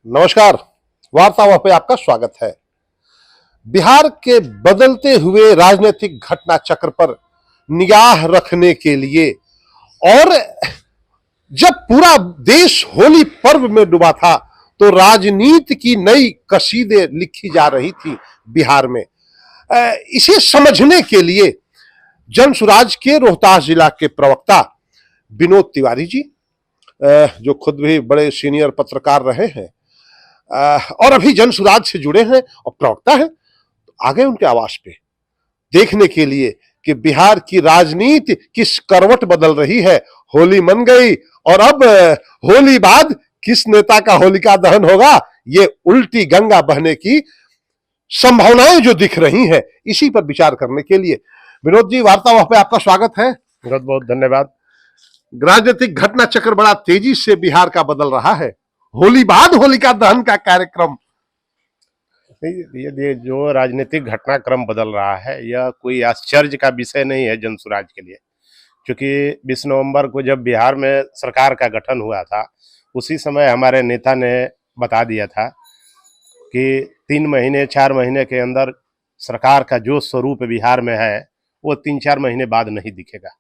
नमस्कार। वार्तावाह पे आपका स्वागत है। बिहार के बदलते हुए राजनीतिक घटना चक्र पर निगाह रखने के लिए और जब पूरा देश होली पर्व में डूबा था तो राजनीति की नई कसीदें लिखी जा रही थी बिहार में। इसे समझने के लिए जनसुराज के रोहतास जिला के प्रवक्ता विनोद तिवारी जी, जो खुद भी बड़े सीनियर पत्रकार रहे हैं और अभी जनसुराज से जुड़े हैं और प्रवक्ता हैं, तो आ गए उनके आवास पे देखने के लिए कि बिहार की राजनीति किस करवट बदल रही है। होली मन गई और अब होली बाद किस नेता का होलिका दहन होगा, ये उल्टी गंगा बहने की संभावनाएं जो दिख रही हैं, इसी पर विचार करने के लिए विनोद जी, वार्तावाह पे आपका स्वागत है। बहुत बहुत धन्यवाद। राजनीतिक घटना चक्र बड़ा तेजी से बिहार का बदल रहा है। होली बाद होलिका दहन का कार्यक्रम, ये जो राजनीतिक घटनाक्रम बदल रहा है यह कोई आश्चर्य का विषय नहीं है जनसुराज के लिए, क्योंकि 20 नवंबर को जब बिहार में सरकार का गठन हुआ था उसी समय हमारे नेता ने बता दिया था कि 3 महीने 4 महीने के अंदर सरकार का जो स्वरूप बिहार में है वो 3-4 महीने बाद नहीं दिखेगा।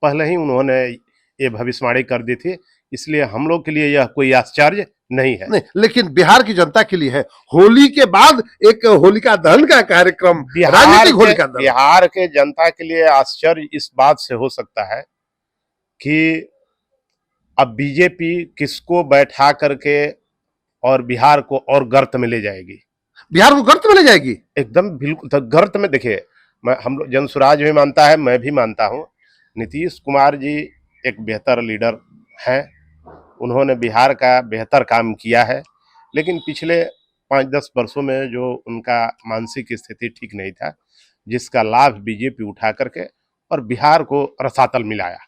पहले ही उन्होंने ये भविष्यवाणी कर दी थी, इसलिए हम लोग के लिए यह कोई आश्चर्य नहीं है। नहीं, लेकिन बिहार की जनता के लिए है। होली के बाद एक होलिका दहन का कार्यक्रम, राजनीतिक होलिका दहन। बिहार के जनता के लिए आश्चर्य इस बात से हो सकता है कि अब बीजेपी किसको बैठा करके और बिहार को और गर्त में ले जाएगी। बिहार को गर्त में ले जाएगी एकदम बिल्कुल। तो गर्त में देखिए, हम लोग जनसुराज भी मानता है, मैं भी मानता हूँ, नीतीश कुमार जी एक बेहतर लीडर हैं, उन्होंने बिहार का बेहतर काम किया है, लेकिन पिछले 5-10 वर्षों में जो उनका मानसिक स्थिति ठीक नहीं था, जिसका लाभ बीजेपी उठा करके और बिहार को रसातल मिलाया।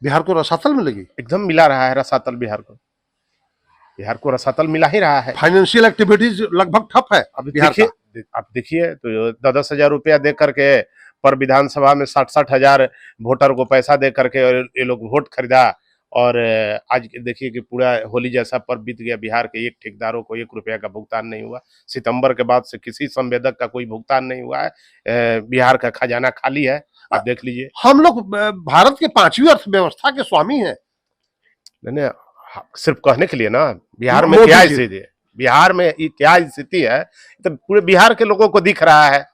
बिहार को रसातल मिलेगी, एकदम मिला रहा है रसातल। बिहार को रसातल मिला ही रहा है। फाइनेंशियल एक्टिविटीज लगभग ठप है अभी बिहार का। आप देखिए तो 10,000 रुपया दे करके पर विधानसभा में 60-60 हजार वोटर को पैसा दे करके और ये लोग वोट खरीदा, और आज देखिए कि पूरा होली जैसा पर्व बीत गया, बिहार के एक ठेकेदारों को 1 रुपया का भुगतान नहीं हुआ। सितंबर के बाद से किसी संवेदक का कोई भुगतान नहीं हुआ है। बिहार का खजाना खाली है, आप देख लीजिए। हम लोग भारत के 5वीं अर्थव्यवस्था के स्वामी हैं। नहीं, सिर्फ कहने के लिए ना, बिहार में क्या स्थिति है, बिहार में क्या स्थिति है तो पूरे बिहार के लोगों को दिख रहा है,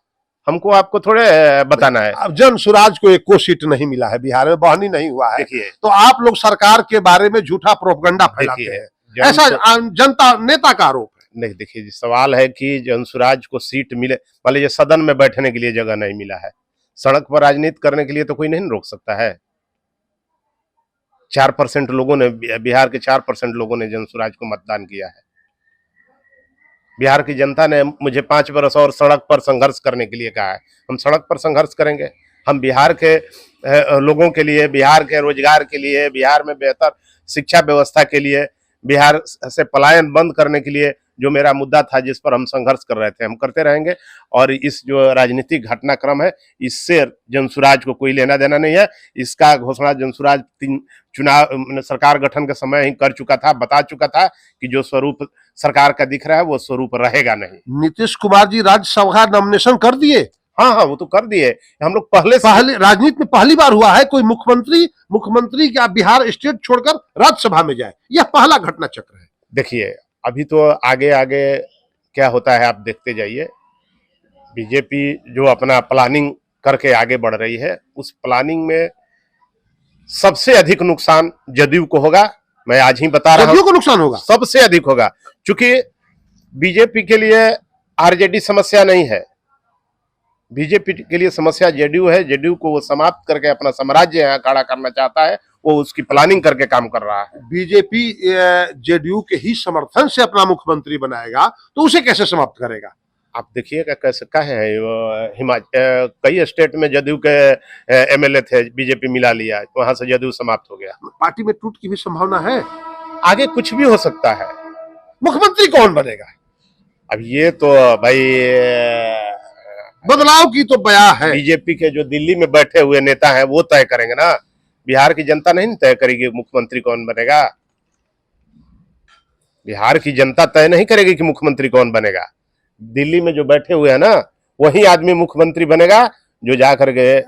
हमको आपको थोड़े बताना है। अब जनसुराज को एक को सीट नहीं मिला है बिहार में, बहनी नहीं हुआ है, देखिए तो आप लोग सरकार के बारे में झूठा प्रोपगंडा फैलाते हैं, ऐसा जनता नेता का आरोप है। नहीं, देखिए सवाल है कि जनसुराज को सीट मिले, मान लीजिए सदन में बैठने के लिए जगह नहीं मिला है, सड़क पर राजनीति करने के लिए तो कोई नहीं रोक सकता है। 4% लोगों ने, बिहार के 4% लोगों ने जनसुराज को मतदान किया है। बिहार की जनता ने मुझे 5 वर्ष और सड़क पर संघर्ष करने के लिए कहा है, हम सड़क पर संघर्ष करेंगे। हम बिहार के लोगों के लिए, बिहार के रोजगार के लिए, बिहार में बेहतर शिक्षा व्यवस्था के लिए, बिहार से पलायन बंद करने के लिए जो मेरा मुद्दा था, जिस पर हम संघर्ष कर रहे थे, हम करते रहेंगे। और इस जो राजनीतिक घटनाक्रम है, इससे जनसुराज को कोई लेना देना नहीं है। इसका घोषणा जनसुराज 3 चुनाव सरकार गठन के समय ही कर चुका था, बता चुका था कि जो स्वरूप सरकार का दिख रहा है वो स्वरूप रहेगा नहीं। नीतीश कुमार जी राज्यसभा नॉमिनेशन कर दिए। हाँ, वो तो कर दिए। हम लोग पहले राजनीति में पहली बार हुआ है कोई मुख्यमंत्री क्या बिहार स्टेट छोड़कर राज्यसभा में जाए, यह पहला घटना चक्र है। देखिए अभी तो आगे आगे क्या होता है आप देखते जाइए। बीजेपी जो अपना प्लानिंग करके आगे बढ़ रही है, उस प्लानिंग में सबसे अधिक नुकसान जदयू को होगा। मैं आज ही बता रहा हूं, जदयू को नुकसान होगा, सबसे अधिक होगा, क्योंकि बीजेपी के लिए आरजेडी समस्या नहीं है, बीजेपी के लिए समस्या जेडीयू है। जेडीयू को वो समाप्त करके अपना साम्राज्य यहाँ खड़ा करना चाहता है, वो उसकी प्लानिंग करके काम कर रहा है। बीजेपी जेडीयू के ही समर्थन से अपना मुख्यमंत्री बनाएगा तो उसे कैसे समाप्त करेगा? आप देखिएगा कैसे का है। हिमाचल कई स्टेट में जदयू के एमएलए थे, बीजेपी मिला लिया, वहां से जदयू समाप्त हो गया। पार्टी में टूट की भी संभावना है, आगे कुछ भी हो सकता है। मुख्यमंत्री कौन बनेगा? अब ये तो भाई बदलाव की तो बयां है। बीजेपी के जो दिल्ली में बैठे हुए नेता हैं वो तय करेंगे ना, बिहार की जनता नहीं तय करेगी मुख्यमंत्री कौन बनेगा। बिहार की जनता तय नहीं करेगी कि मुख्यमंत्री कौन बनेगा। दिल्ली में जो बैठे हुए हैं ना, वही आदमी मुख्यमंत्री बनेगा जो जाकर के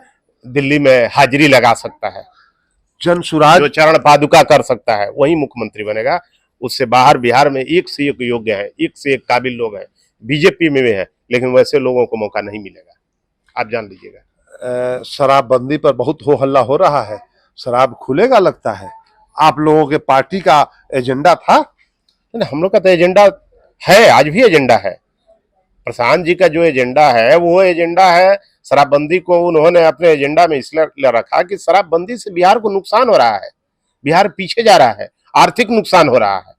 दिल्ली में हाजिरी लगा सकता है, जन सुराज जो चरण पादुका कर सकता है, वही मुख्यमंत्री बनेगा। उससे बाहर बिहार में एक से एक योग्य है, एक से एक काबिल लोग हैं, बीजेपी में भी है, लेकिन वैसे लोगों को मौका नहीं मिलेगा, आप जान लीजिएगा। शराबबंदी पर बहुत हो हल्ला हो रहा है, शराब खुलेगा लगता है, आप लोगों के पार्टी का एजेंडा था? हम लोग का तो एजेंडा है, आज भी एजेंडा है। प्रशांत जी का जो एजेंडा है वो एजेंडा है, शराबबंदी को उन्होंने अपने एजेंडा में इसलिए रखा कि शराबबंदी से बिहार को नुकसान हो रहा है, बिहार पीछे जा रहा है, आर्थिक नुकसान हो रहा है,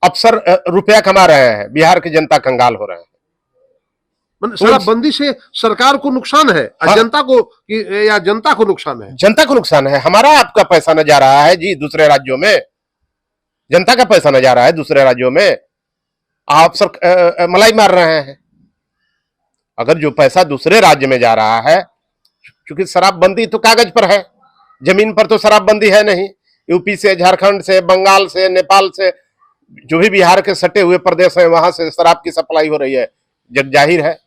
अफसर रुपया कमा रहे हैं, बिहार की जनता कंगाल हो रहे हैं। शराबबंदी से सरकार को नुकसान है, हाँ। जनता को या जनता को नुकसान है? जनता को नुकसान है, हमारा आपका पैसा न जा रहा है जी दूसरे राज्यों में, जनता का पैसा न जा रहा है दूसरे राज्यों में, आप सर मलाई मार रहे हैं। अगर जो पैसा दूसरे राज्य में जा रहा है, क्योंकि शराबबंदी तो कागज पर है, जमीन पर तो शराबबंदी है नहीं। यूपी से, झारखंड से, बंगाल से, नेपाल से, जो भी बिहार के सटे हुए प्रदेश हैं, वहां से शराब की सप्लाई हो रही है, जग जाहिर है।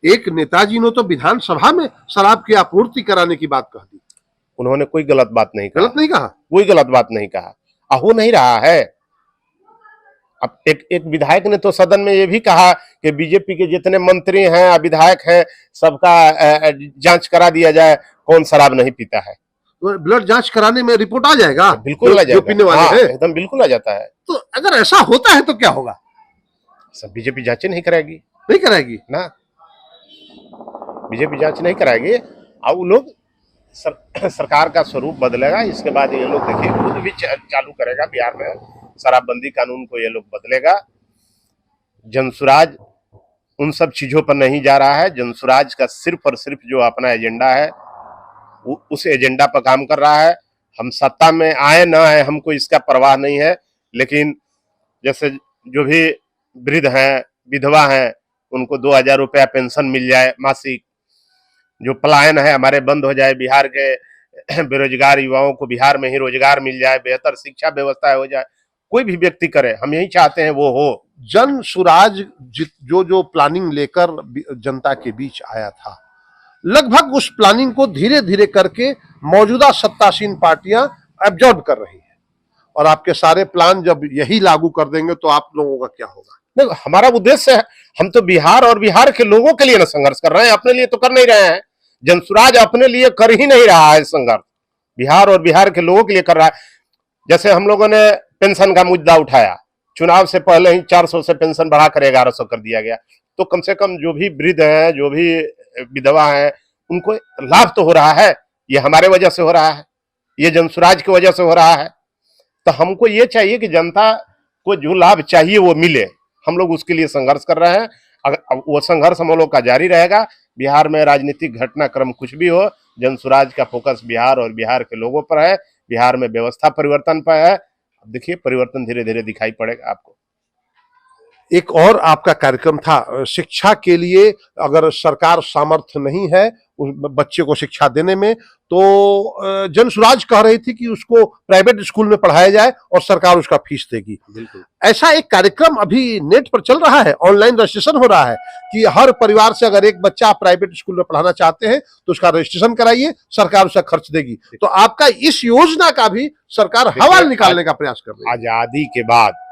एक नेताजी ने तो विधानसभा में शराब की आपूर्ति कराने की बात कह दी। उन्होंने कोई गलत बात नहीं कहा, गलत नहीं कहा, कोई गलत बात नहीं कहा, हो नहीं रहा है। अब एक विधायक ने तो सदन में ये भी कहा कि बीजेपी के जितने मंत्री हैं, विधायक हैं, सबका जांच करा दिया जाए, कौन शराब नहीं पीता है। तो ब्लड जांच कराने में रिपोर्ट आ जाएगा? बिल्कुल आ जो पीने जाएगा, वाले हैं एकदम बिल्कुल आ जाता है। तो अगर ऐसा होता है तो क्या होगा? सब बीजेपी जांचें नहीं कराएगी, नहीं कराएगी ना, बीजेपी जांच नहीं कराएगी। अब लोग सरकार का स्वरूप बदलेगा, इसके बाद ये लोग देखिए खुद भी चालू करेगा बिहार में शराबबंदी कानून को, ये लोग बदलेगा। जनसुराज उन सब चीजों पर नहीं जा रहा है, जनसुराज का सिर्फ और सिर्फ जो अपना एजेंडा है उस एजेंडा पर काम कर रहा है। हम सत्ता में आए ना आए हमको इसका परवाह नहीं है, लेकिन जैसे जो भी वृद्ध हैं, विधवा हैं, उनको 2000 रुपया पेंशन मिल जाए मासिक, जो पलायन है हमारे बंद हो जाए, बिहार के बेरोजगार युवाओं को बिहार में ही रोजगार मिल जाए, बेहतर शिक्षा व्यवस्था हो जाए, कोई भी व्यक्ति करे, हम यही चाहते हैं वो हो। जन सुराज जो प्लानिंग लेकर जनता के बीच आया था, लगभग उस प्लानिंग को धीरे धीरे करके मौजूदा सत्तासीन पार्टियां एब्जॉर्ब कर रही हैं, और आपके सारे प्लान जब यही लागू कर देंगे तो आप लोगों का क्या होगा? नहीं, हमारा उद्देश्य है, हम तो बिहार और बिहार के लोगों के लिए ना संघर्ष कर रहे हैं, अपने लिए तो कर नहीं रहे हैं। जनसुराज अपने लिए कर ही नहीं रहा है संघर्ष, बिहार और बिहार के लोगों के लिए कर रहा है। जैसे हम लोगों ने पेंशन का मुद्दा उठाया, चुनाव से पहले ही 400 से पेंशन बढ़ाकर 1100 कर दिया गया, तो कम से कम जो भी वृद्ध हैं, जो भी विधवा हैं, उनको लाभ तो हो रहा है। ये हमारे वजह से हो रहा है, ये जनसुराज की वजह से हो रहा है। तो हमको ये चाहिए कि जनता को जो लाभ चाहिए वो मिले, हम लोग उसके लिए संघर्ष कर रहे हैं। अगर वो संघर्ष हम लोग का जारी रहेगा, बिहार में राजनीतिक घटनाक्रम कुछ भी हो, जनसुराज का फोकस बिहार और बिहार के लोगों पर है, बिहार में व्यवस्था परिवर्तन पर है। देखिए परिवर्तन धीरे धीरे दिखाई पड़ेगा आपको। एक और आपका कार्यक्रम था शिक्षा के लिए, अगर सरकार सामर्थ्य नहीं है उस बच्चे को शिक्षा देने में, तो जनसुराज कह रही थी कि उसको प्राइवेट स्कूल में पढ़ाया जाए और सरकार उसका फीस देगी। बिल्कुल ऐसा एक कार्यक्रम अभी नेट पर चल रहा है, ऑनलाइन रजिस्ट्रेशन हो रहा है कि हर परिवार से अगर एक बच्चा आप प्राइवेट स्कूल में पढ़ाना चाहते हैं तो उसका रजिस्ट्रेशन कराइए, सरकार उसका खर्च देगी। तो आपका इस योजना का भी सरकार हवा निकालने का प्रयास कर रही है। आजादी के बाद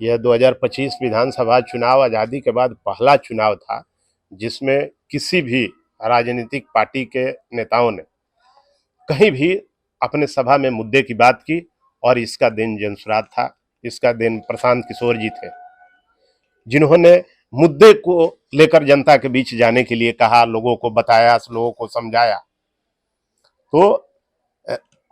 यह 2025 विधानसभा चुनाव आजादी के बाद पहला चुनाव था जिसमें किसी भी राजनीतिक पार्टी के नेताओं ने कहीं भी अपने सभा में मुद्दे की बात की, और इसका दिन जनसुराज था, इसका दिन प्रशांत किशोर जी थे, जिन्होंने मुद्दे को लेकर जनता के बीच जाने के लिए कहा, लोगों को बताया, लोगों को समझाया। तो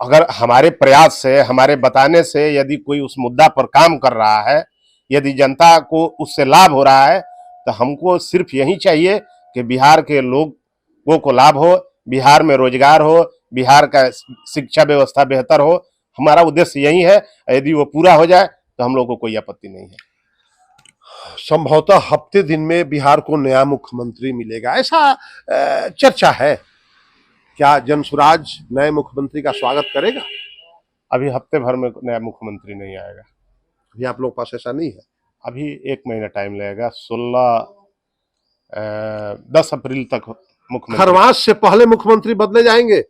अगर हमारे प्रयास से, हमारे बताने से यदि कोई उस मुद्दा पर काम कर रहा है, यदि जनता को उससे लाभ हो रहा है, तो हमको सिर्फ यही चाहिए कि बिहार के लोगों को लाभ हो, बिहार में रोजगार हो, बिहार का शिक्षा व्यवस्था बेहतर हो। हमारा उद्देश्य यही है, यदि वो पूरा हो जाए तो हम लोग को कोई आपत्ति नहीं है। संभवतः हफ्ते दिन में बिहार को नया मुख्यमंत्री मिलेगा, ऐसा चर्चा है। क्या जनसुराज नए मुख्यमंत्री का स्वागत करेगा? अभी हफ्ते भर में नया मुख्यमंत्री नहीं आएगा। अभी आप लोगों के पास ऐसा नहीं है? अभी 1 महीना टाइम लगेगा। 10 अप्रैल तक मुख्यमंत्री। खरवास से पहले मुख्यमंत्री बदले जाएंगे?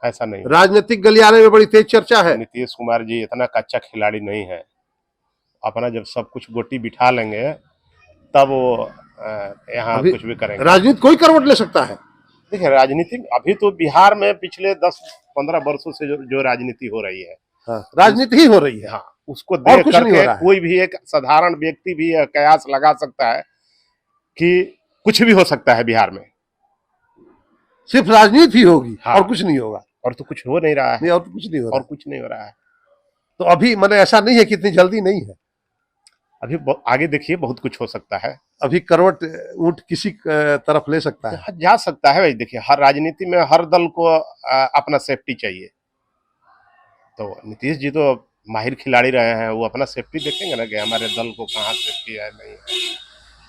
ऐसा नहीं, राजनीतिक गलियारे में बड़ी तेज चर्चा है। नीतीश कुमार जी इतना कच्चा खिलाड़ी नहीं है। अपना जब सब कुछ गोटी बिठा लेंगे तब वो यहाँ कुछ भी करेंगे। राजनीति कोई करवट ले सकता है। देखिए, राजनीति अभी तो बिहार में पिछले 10-15 वर्षों से जो राजनीति हो रही है, हाँ, राजनीति ही हो रही है। हाँ, उसको देख कुछ नहीं हो करके रहा है। कोई भी एक साधारण व्यक्ति भी यह कयास लगा सकता है कि कुछ भी हो सकता है बिहार में। सिर्फ राजनीति ही होगी, हाँ, और कुछ नहीं होगा। और तो कुछ हो नहीं रहा है। नहीं, और तो कुछ नहीं हो रहा। और कुछ नहीं हो रहा है। तो अभी मैंने ऐसा नहीं है कि इतनी जल्दी नहीं है। अभी आगे देखिए, बहुत कुछ हो सकता है। अभी करवट ऊंट किसी तरफ ले सकता है। जा सकता है भाई। देखिए, हर राजनीति में हर दल को अपना सेफ्टी चाहिए। तो नीतीश जी तो माहिर खिलाड़ी रहे हैं, वो अपना सेफ्टी देखेंगे ना कि हमारे दल को कहाँ सेफ्टी है, नहीं है।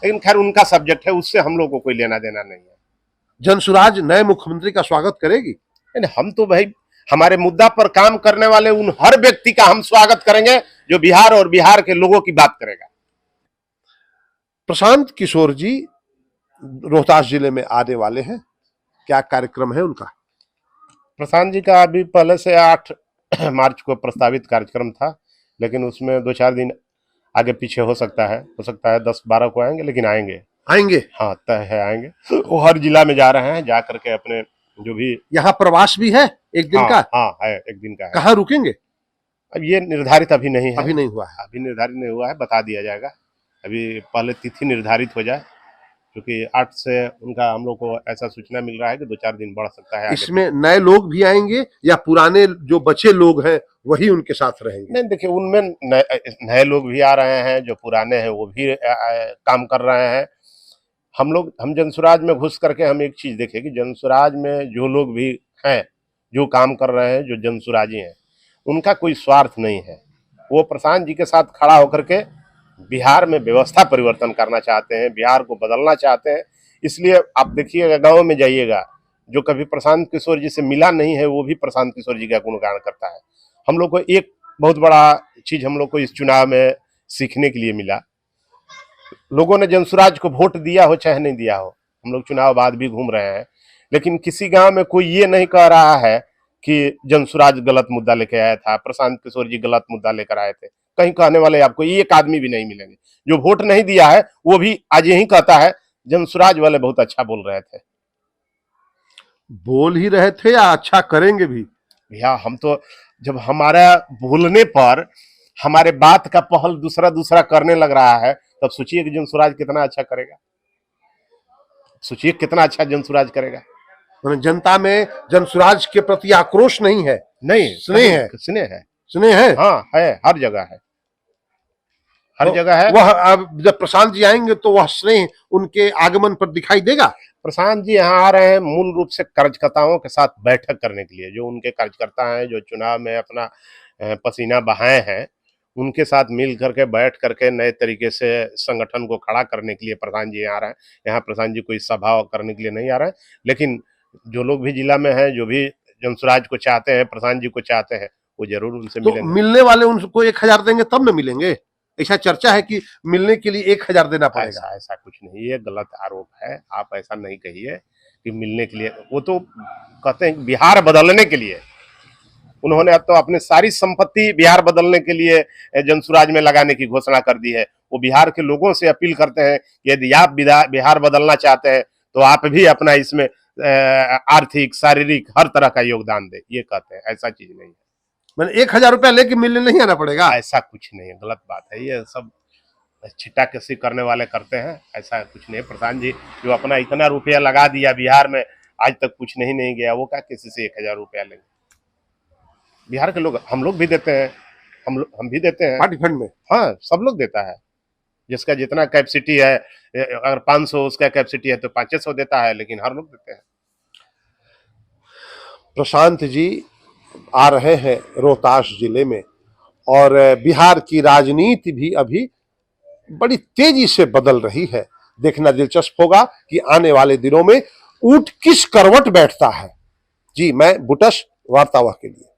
लेकिन खैर उनका सब्जेक्ट है, उससे हम लोग को कोई लेना देना नहीं है। जनसुराज नए मुख्यमंत्री का स्वागत करेगी? हम तो भाई हमारे मुद्दा पर काम करने वाले उन हर व्यक्ति का हम स्वागत करेंगे जो बिहार और बिहार के लोगों की बात करेगा। प्रशांत किशोर जी रोहतास जिले में आने वाले हैं, क्या कार्यक्रम है उनका? प्रशांत जी का अभी पहले से 8 मार्च को प्रस्तावित कार्यक्रम था, लेकिन उसमें 2-4 दिन आगे पीछे हो सकता है 10-12 को आएंगे, लेकिन आएंगे। हाँ, तय है, आएंगे। वो हर जिला में जा रहे हैं, जा करके अपने जो भी। यहाँ प्रवास भी है एक दिन का? हाँ है, 1 दिन का है। कहाँ रुकेंगे? अब ये निर्धारित अभी नहीं है। अभी नहीं हुआ है। अभी निर्धारित नहीं हुआ है, बता दिया जाएगा। अभी पहले तिथि निर्धारित हो जाए, क्योंकि 8 से उनका हम लोग को ऐसा सूचना मिल रहा है कि 2-4 दिन बढ़ सकता है। इसमें नए लोग भी आएंगे या पुराने जो बचे लोग हैं वही उनके साथ रहेंगे? नहीं, देखिए, उनमें नए लोग भी आ रहे हैं, जो पुराने हैं वो भी काम कर रहे हैं। हम जनसुराज में घुस करके हम एक चीज देखें कि जनसुराज में जो लोग भी हैं, जो काम कर रहे हैं, जो जनसुराजी हैं, उनका कोई स्वार्थ नहीं है। वो प्रशांत जी के साथ खड़ा होकर के बिहार में व्यवस्था परिवर्तन करना चाहते हैं, बिहार को बदलना चाहते हैं। इसलिए आप देखिएगा, गाँव में जाइएगा, जो कभी प्रशांत किशोर जी से मिला नहीं है वो भी प्रशांत किशोर जी का गुणगान करता है। हम लोग को एक बहुत बड़ा चीज हम लोग को इस चुनाव में सीखने के लिए मिला। लोगों ने जनसुराज को वोट दिया हो चाहे नहीं दिया हो, हम लोग चुनाव बाद भी घूम रहे हैं, लेकिन किसी गांव में कोई ये नहीं कह रहा है कि जनसुराज गलत मुद्दा लेके आया था, प्रशांत किशोर जी गलत मुद्दा लेकर आए थे। कहीं कहने वाले आपको एक आदमी भी नहीं मिलेंगे। जो वोट नहीं दिया है वो भी आज यही कहता है जनसुराज वाले बहुत अच्छा बोल रहे थे। बोल ही रहे थे या अच्छा करेंगे भी? भैया, हम तो जब हमारा बोलने पर हमारे बात का पहल दूसरा करने लग रहा है, तब सोचिए कि जनसुराज कितना अच्छा करेगा। सोचिए कितना अच्छा जनसुराज करेगा। जनता में जनसुराज के प्रति आक्रोश नहीं है? नहीं, स्नेह है। स्नेह है। हाँ है, हर जगह है, हर जगह है। वह अब जब प्रशांत जी आएंगे तो वह स्नेह उनके आगमन पर दिखाई देगा? प्रशांत जी यहाँ आ रहे हैं मूल रूप से कार्यकर्ताओं के साथ बैठक करने के लिए। जो उनके कार्यकर्ता हैं, जो चुनाव में अपना पसीना बहाए हैं, उनके साथ मिल करके बैठ करके नए तरीके से संगठन को खड़ा करने के लिए प्रधान जी आ रहे हैं। यहाँ प्रधान जी कोई सभा करने के लिए नहीं आ रहे हैं, लेकिन जो लोग भी जिला में हैं, जो भी जनसुराज को चाहते हैं, प्रधान जी को चाहते हैं, वो जरूर उनसे मिलेंगे। मिलने वाले उनको 1000 देंगे तब न मिलेंगे? ऐसा चर्चा है कि मिलने के लिए 1000 देना पड़ेगा। ऐसा कुछ नहीं, ये गलत आरोप है। आप ऐसा नहीं कहिए कि मिलने के लिए। वो तो कहते हैं बिहार बदलने के लिए। उन्होंने अब तो अपनी सारी संपत्ति बिहार बदलने के लिए जनसुराज में लगाने की घोषणा कर दी है। वो बिहार के लोगों से अपील करते हैं कि यदि आप बिहार बदलना चाहते हैं तो आप भी अपना इसमें आर्थिक, शारीरिक हर तरह का योगदान दे। ये कहते हैं, ऐसा चीज नहीं है। मैंने 1000 रुपया लेके मिलने नहीं आना पड़ेगा? ऐसा कुछ नहीं है, गलत बात है। ये सब छिट्टा कसी करने वाले करते हैं, ऐसा कुछ नहीं। प्रधान जी जो अपना इतना रुपया लगा दिया बिहार में, आज तक कुछ नहीं गया, वो क्या किसी से 1000 रुपया लेंगे? बिहार के लोग, हम लोग भी देते हैं, हम भी देते हैं पार्टी फंड में। हाँ, सब लोग देता है। जिसका जितना कैपेसिटी है, अगर 500 उसका कैपेसिटी है तो 500 देता है, लेकिन हर लोग देते हैं। प्रशांत जी आ रहे हैं रोहतास जिले में, और बिहार की राजनीति भी अभी बड़ी तेजी से बदल रही है। देखना दिलचस्प होगा कि आने वाले दिनों में ऊंट किस करवट बैठता है। जी, मैं बुटस, वार्तावाह के लिए।